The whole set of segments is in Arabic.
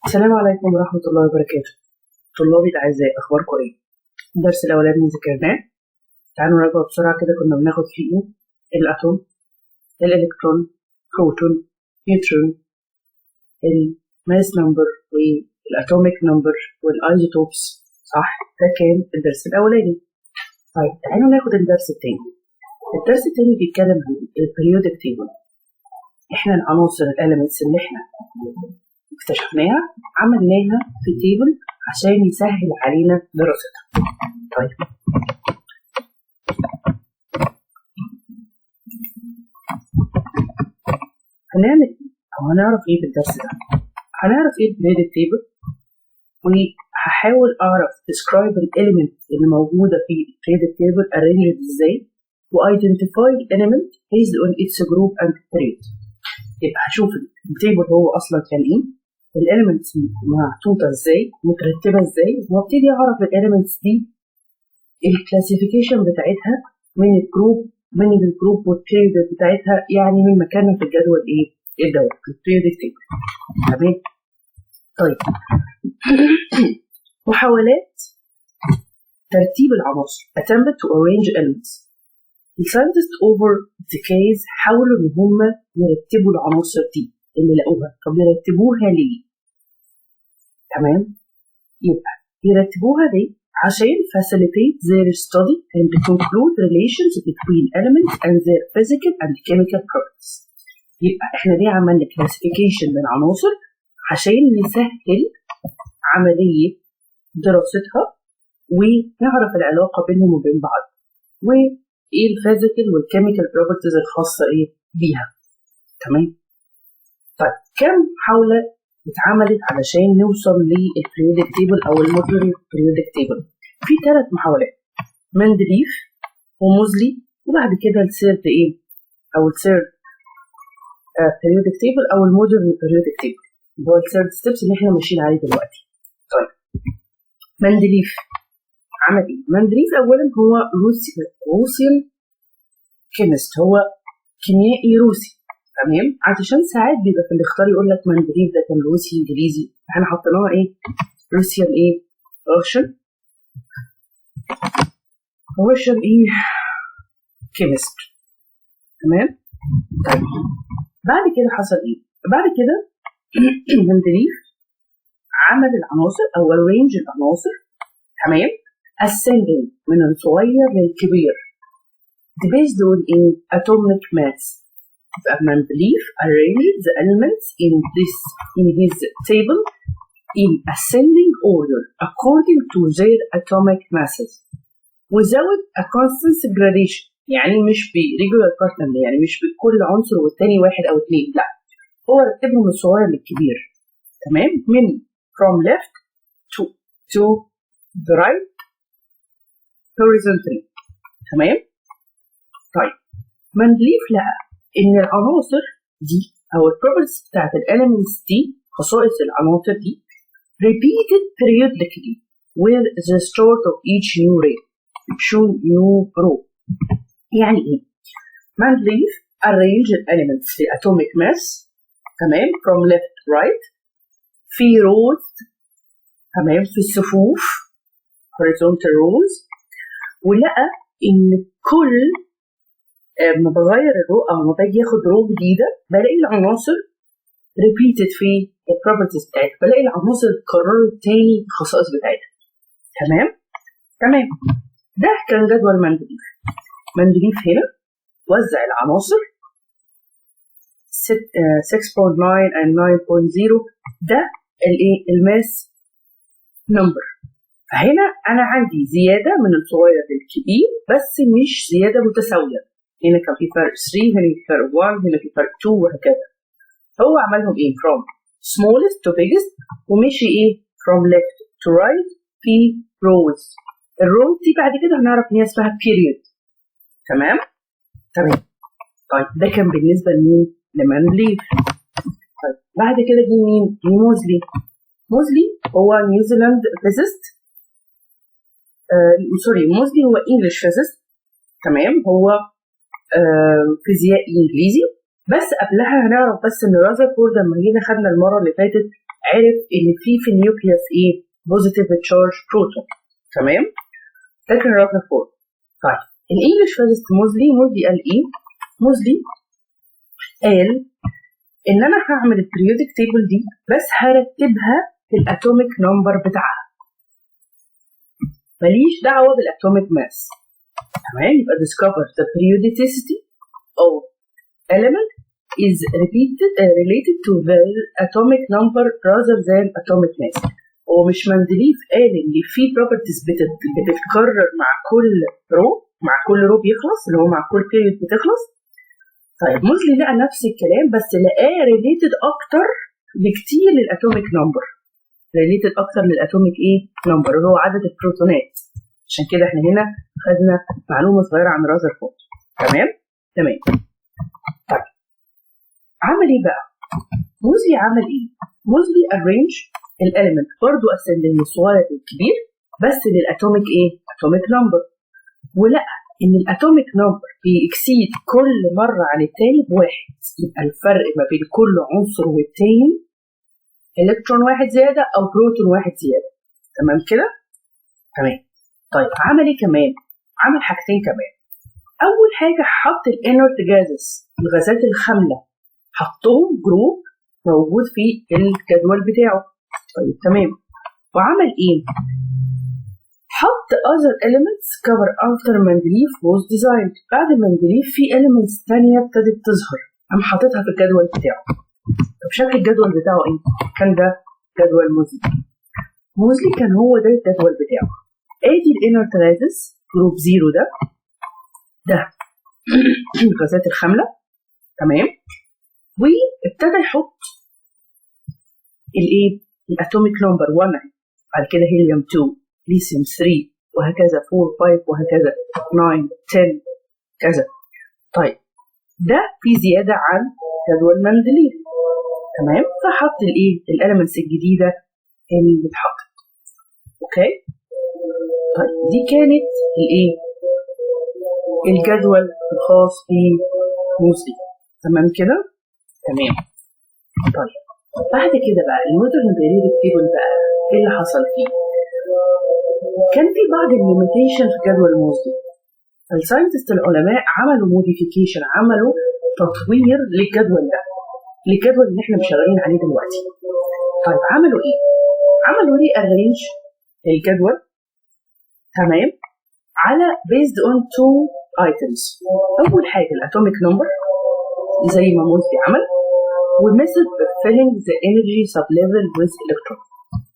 السلام عليكم ورحمة الله وبركاته. طلابي الأعزاء، أخباركم إيه؟ الدرس الأولاني ذاكرناه. تعالوا نراجع بسرعة كده. كنا بناخد فيه إيه؟ الأتوم، الإلكترون، بروتون، نيوترون، الماس نمبر والأتوميك نمبر والأيزوتوبس. صح؟ ده كان الدرس الأولاني. طيب تعالوا ناخد الدرس التاني. الدرس التاني بيتكلم عن البريودك تيبل. إحنا العناصر الإليمنتس اللي إحنا اكتشفناها عملناها في تيبل عشان يسهل علينا دراستها. طيب هنعمل أو هنعرف إيه في الدرس ده؟ هنعرف إيه البريودك تيبل، وهحاول أعرف describe الإليمنت اللي موجودة في البريودك تيبل arranged إزاي، وidentify element based on its group and period. يبقى هشوف التيبل هو أصلا كان إيه، الاليمنتس محطوطه ازاي، مترتبه ازاي، وابتدي اعرف الاليمنتس دي الكلاسيفيكيشن بتاعتها من الجروب والبيريود بتاعتها، يعني من مكانها في الجدول ايه الدوري في البيريودك تيبل. تمام. طيب محاولات ترتيب العناصر attempted to arrange elements. الساينتست over decades حاولوا ان هم يرتبوا العناصر دي اللي لقوها. طب يرتبوها ليه؟ تمام. يبقى يرتبوها ليه؟ عشان facilitate their study and conclude relations between elements and their physical and chemical properties. يبقى احنا ليه عملنا classification للعناصر؟ عشان نسهل عملية دراستها ونعرف العلاقة بينهم وبين بعض، وايه الفيزيكال والكيميكال بروبرتيز الخاصة ايه بيها. تمام. طيب كم محاولة اتعملت علشان نوصل للبريودك تيبل او المودرن بريودك تيبل؟ في 3 محاولات، مندليف وموزلي، وبعد كده الثيرد ايه او الثيرد بريودك تيبل او المودرن بريودك تيبل، هو الثيرد ستيبس اللي احنا ماشيين عليه دلوقتي. طيب مندليف عمل ايه؟ مندليف اولا هو روسيان كيمست، هو كيميائي روسي. تمام. علشان ساعات بيبقى في الاختيار يقول لك مندليف ده كان روسي انجليزي، احنا حطيناها ايه؟ روسيان ايه؟ روشن ايه؟ كيمست. تمام. طيب بعد كده حصل ايه؟ بعد كده مندليف عمل العناصر او arrange العناصر. تمام. ascending من الصغير للكبير based on atomic mass. Mendeleev arranged the elements in this table in ascending order according to their atomic masses without a constant gradation. يعني مش regular pattern، يعني مش بكل عنصر والتاني 1 أو 2، لا، هو رتبهم من الصغير للكبير. تمام. من from left to the right horizontally. تمام. طيب مندليف لقى ان العناصر دي او البروبرتيز بتاعت الاليمنتس دي، خصائص العناصر دي repeated periodically with the start of each new row. يعني ايه؟ مندليف arrange الاليمنتس في atomic mass. تمام. from left to right في rows. تمام. في الصفوف horizontal rows. ولقى ان كل ما بغير الرو او ما باجي اخد رو جديده بلاقي العناصر ريبيتد في البروبرتيز بتاعتها، بلاقي العناصر اتكررت تاني الخصائص بتاعتها. تمام. تمام. ده كان جدول مندليف. مندليف هنا وزع العناصر 6.9 and 9.0، ده الايه الماس نمبر. فهنا انا عندي زياده من الصغير للكبير بس مش زياده متساويه، هنا كان في فرق 3، هنا في فرق 1، هنا في فرق 2، وهكذا. هو عملهم ايه؟ from smallest to biggest، ومشي ايه؟ from left to right في rows. الروز دي بعد كده هنعرف ان هي اسمها period. تمام. تمام. طيب ده كان بالنسبه لمين؟ لمندليف. طيب بعد كده جه مين؟ موزلي. موزلي هو نيوزيلاند فيزيست، سوري، موزلي هو انجلش فيزيست. تمام. هو فيزيائي انجليزي. بس قبلها هنعرف بس ان رازرفورد لما جينا خدنا المره اللي فاتت عرف ان في النيوكليوس ايه بوزيتيف تشارج بروتون. تمام، ده كان رذرفورد. طيب الانجليش فيزيست موزلي قال ايه؟ موزلي قال ان انا هعمل البريودك تيبل دي بس هرتبها في الاتوميك نمبر بتاعها، ماليش دعوه بالاتوميك ماس. تمام، يبقى discover the periodicity of element is related to the atomic number rather than atomic mass. هو مش مندليف قال ان في properties بتتكرر مع كل رو بيخلص، اللي هو مع كل period بتخلص. طيب موزلي لقى نفس الكلام بس لقاه related اكتر بكتير للاتوميك نمبر، related اكتر للاتوميك ايه نمبر اللي هو عدد البروتونات. عشان كده احنا هنا خدنا معلومه صغيره عن رذرفورد. تمام. طيب عمل ايه بقى؟ موزلي عمل ايه؟ موزلي arrange الاليمنت برضه قسم للصغير والكبير بس للاتوميك ايه؟ اتوميك نمبر، ولقى ان الاتوميك نمبر بيكسيد كل مره عن التاني بواحد، يبقى الفرق ما بين كل عنصر والتاني الكترون واحد زياده او بروتون واحد زياده. تمام كده؟ تمام. طيب عمل ايه كمان؟ عمل حاجتين كمان. اول حاجه حط الانرت جازز، الغازات الخامله، حطهم جروب موجود في الجدول بتاعه. طيب تمام. وعمل ايه؟ حط other elements cover after Mendeleev was designed. بعد Mendeleev في elements تانية ابتدت تظهر، قام حاططها في الجدول بتاعه. طب شكل الجدول بتاعه ايه؟ كان ده جدول موزلي كان هو ده الجدول بتاعه. ادي الانرت غازز جروب 0 ده الغازات الخامله. تمام. وابتدى يحط الايه؟ الاتوميك نمبر 1، بعد كده هيليوم 2، ليثيوم 3، وهكذا 4 5 وهكذا 9 10 كذا. طيب ده في زياده عن جدول مندليف. تمام. فحط الايه؟ الاليمنتس الجديده اللي اتحطت. اوكي. طيب دي كانت الايه؟ الجدول الخاص بموزلي. تمام كده؟ تمام. طيب بعد كده بقى المودرن بيريودك تيبل بقى ايه اللي حصل فيه؟ كان في بعض الليميتيشن في جدول موزلي. الساينتست العلماء عملوا موديفيكيشن، عملوا تطوير للجدول ده، للجدول اللي احنا شغالين عليه دلوقتي. طيب عملوا ايه؟ عملوا ري ارينج الجدول. تمام. على based on 2 items. اول حاجه الاتوميك نمبر زي ما موزلي عمل، وميثود filling the energy sublevel with electron،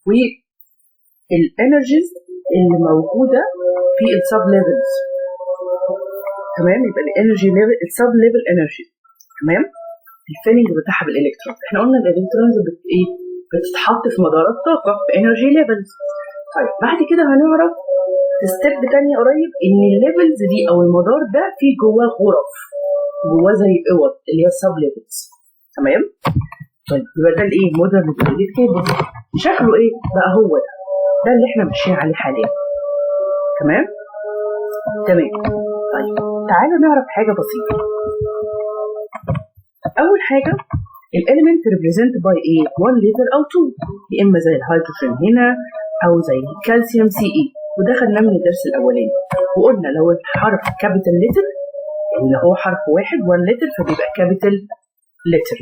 والانرجيز اللي موجوده في السب ليفلز. تمام. يبقى الانرجي ليفل السب ليفل انرجي. تمام. الفيلنج بتاعها بالالكترون. احنا قلنا الالكترونز بتتحط في مدارات طاقه في انرجي ليفلز. طيب بعد كده هنعرف في ستيب تانية قريب ان الليفلز دي او المدار ده فيه جواه غرف، جواه زي اوض اللي هي السب ليفلز. تمام. طيب يبقى ده الايه؟ مودرن بيريودك تيبل. شكله ايه بقى؟ هو ده اللي احنا ماشيين عليه حاليا. تمام. طيب تعالوا نعرف حاجه بسيطه. اول حاجه الاليمنت ريبريزنت باي ايه؟ 1 لتر او 2، يا اما زي الهيدروجين هنا او زي الكالسيوم CE، وده خدناه من الدرس الاولاني. وقلنا لو الحرف كابيتال لتر اللي هو حرف 1 لتر فبيبقى كابيتال لتر،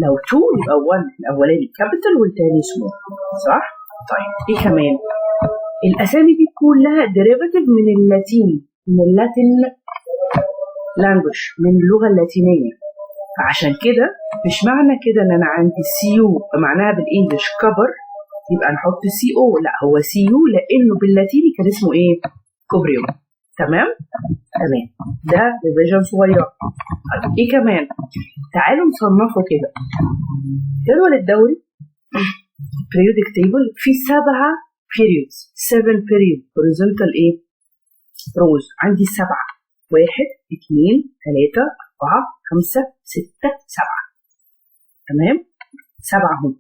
لو 2 يبقى 1 الاولاني كابيتال والتاني سمول. صح؟ طيب ايه كمان؟ الاسامي دي كلها ديريفاتيف من اللاتين لانجوج، من اللغه اللاتينيه. فعشان كده مش معنى كده ان انا عندي CU معناها بالانجلش كبر يبقى نحط CO، لا هو CU لانه باللاتيني كان اسمه ايه؟ كوبريوم. تمام. ده ريفيجن صغيره. طيب ايه كمان؟ تعالوا نصنفه كده. الجدول الدوري periodic table فيه 7 periods، 7 periods horizontal ايه؟ روز. عندي 7، 1 2 3 4 5 6 7. تمام. 7 هم.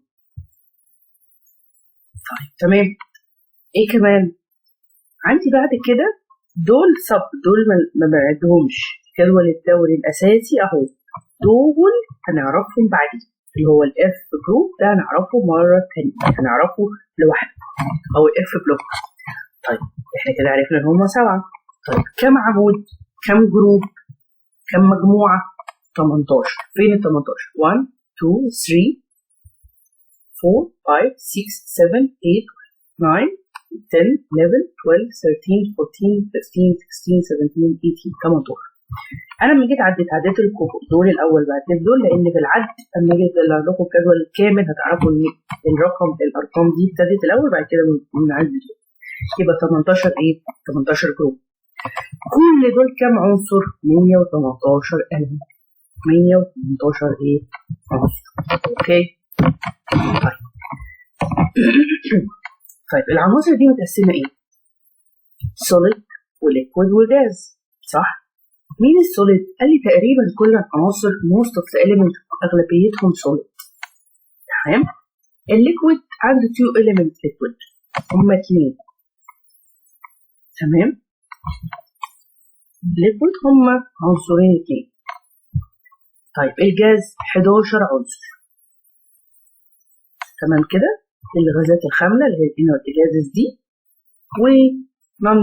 طيب تمام. ايه كمان؟ عندي بعد كده دول ما بعدهمش. الجدول الدوري الاساسي اهو، دول هنعرفهم بعدين. اللي هو الاف جروب ده هنعرفه مرة تانية، هنعرفه لوحده، او الاف بلوك. طيب احنا كده عرفنا ان هم 7. طيب كم عمود؟ كم جروب؟ كم مجموعة؟ 18. فين ال 18؟ 1 2 3 4 5 6 7 8 9 10 11 12 13 14 15 16 17 18 18. انا لما جيت عديت دول الاول بعد كده دول، لان في العد لما اجي اطلع لكم الجدول الكامل هتعرفوا ان الارقام دي ابتدت الاول بعد كده بنعد دول. يبقى 18 ايه؟ 18 جروب. كل دول كام عنصر؟ 118 element. 118 ايه؟ عنصر. اوكي. طيب العناصر دي متقسمه ايه؟ solid وليكويد وجاز، صح؟ مين السوليد؟ قال لي تقريبا كل العناصر most of the element اغلبيتهم solid. تمام؟ الليكويد عنده 2 element liquid، هما 2. تمام؟ الليكويد هما عنصرين 2. طيب الجاز 11 عنصر. تمام كده؟ الغازات الخاملة اللي هي الانرت جازز دي، و non